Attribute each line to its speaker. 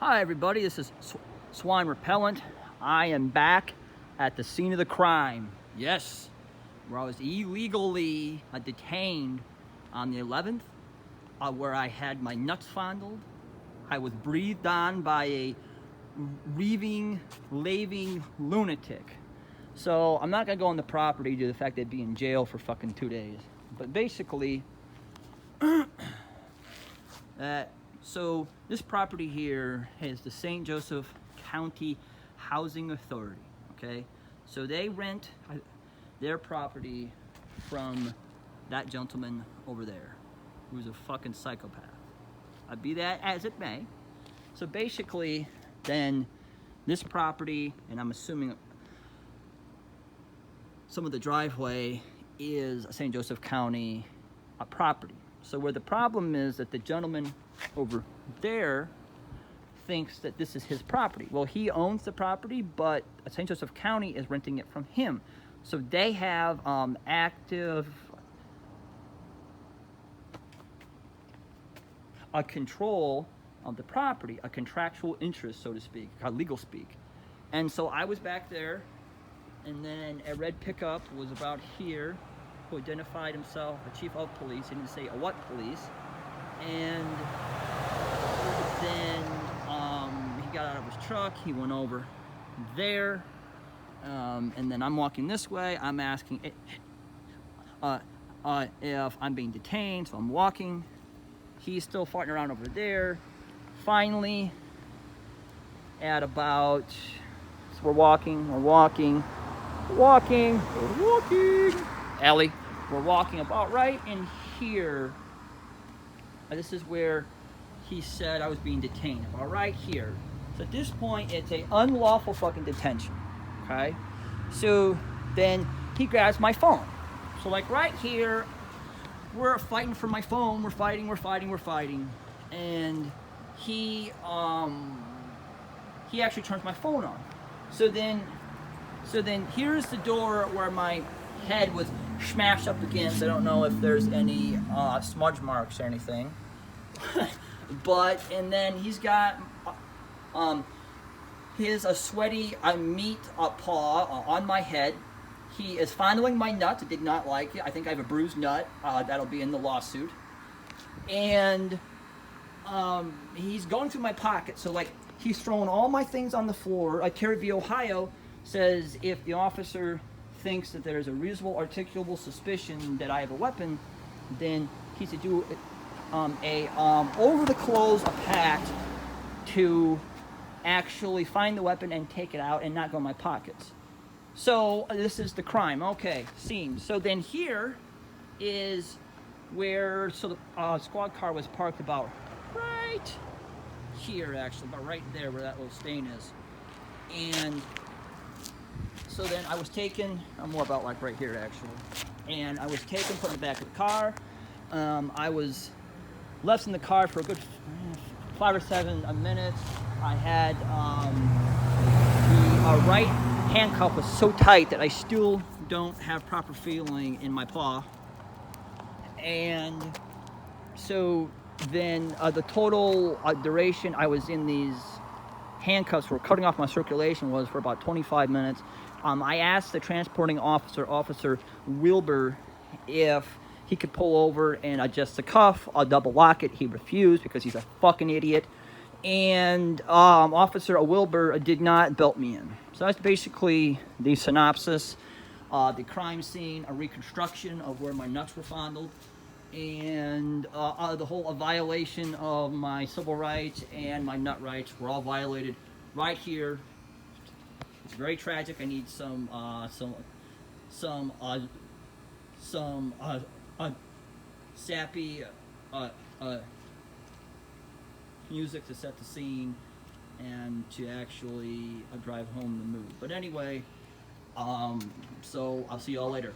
Speaker 1: Hi everybody, this is Swine Repellent. I am back at the scene of the crime. Yes, where I was illegally detained on the 11th, where I had my nuts fondled. I was breathed on by a raving lunatic. So I'm not gonna go on the property due to the fact that I'd be in jail for fucking 2 days. But basically, so this property here is the St. Joseph County Housing Authority, okay? So they rent their property from that gentleman over there, who's a fucking psychopath. Be that as it may. So basically, then this property, and I'm assuming some of the driveway, is a St. Joseph County property. So where the problem is that the gentleman over there thinks that this is his property. Well, he owns the property, but St. Joseph County is renting it from him. So they have active control of the property, a contractual interest, so to speak, legal speak. And so I was back there, and then a red pickup was about here, who identified himself a chief of police. He didn't say a what police. And then he got out of his truck, he went over there, and then I'm walking this way. I'm asking if I'm being detained, so I'm walking. He's still farting around over there. Finally, at about, so we're walking. Ellie, we're walking about right in here. This is where he said I was being detained, about right here. So at this point, it's an unlawful fucking detention, okay? So then he grabs my phone. So like right here, we're fighting for my phone. We're fighting. And he actually turns my phone on. So then here's the door where my head was smashed up against. I don't know if there's any smudge marks or anything. But, and then he's got his sweaty meat paw on my head. He is fondling my nut. I did not like it. I think I have a bruised nut. That'll be in the lawsuit. And he's going through my pocket. So like, he's throwing all my things on the floor. Terry v. Ohio says if the officer thinks that there's a reasonable articulable suspicion that I have a weapon, then he's to do over the clothes a pact to actually find the weapon and take it out and not go in my pockets. So this is the crime. Okay, scene. So then here is where, so the squad car was parked about right here, actually, about right there where that little stain is. And so then I was taken, more about like right here actually, and I was taken, put in the back of the car. I was left in the car for a good 5 or 7 minutes. I had the right handcuff was so tight that I still don't have proper feeling in my paw. And so then the total duration I was in these handcuffs for cutting off my circulation was for about 25 minutes. I asked the transporting officer, Officer Wilbur, if he could pull over and adjust the cuff. I'll double lock it. He refused because he's a fucking idiot. And Officer Wilbur did not belt me in. So that's basically the synopsis. The crime scene, a reconstruction of where my nuts were fondled, and the whole violation of my civil rights and my nut rights were all violated right here. It's very tragic. I need some sappy music to set the scene and to actually drive home the mood. But anyway, so I'll see y'all later.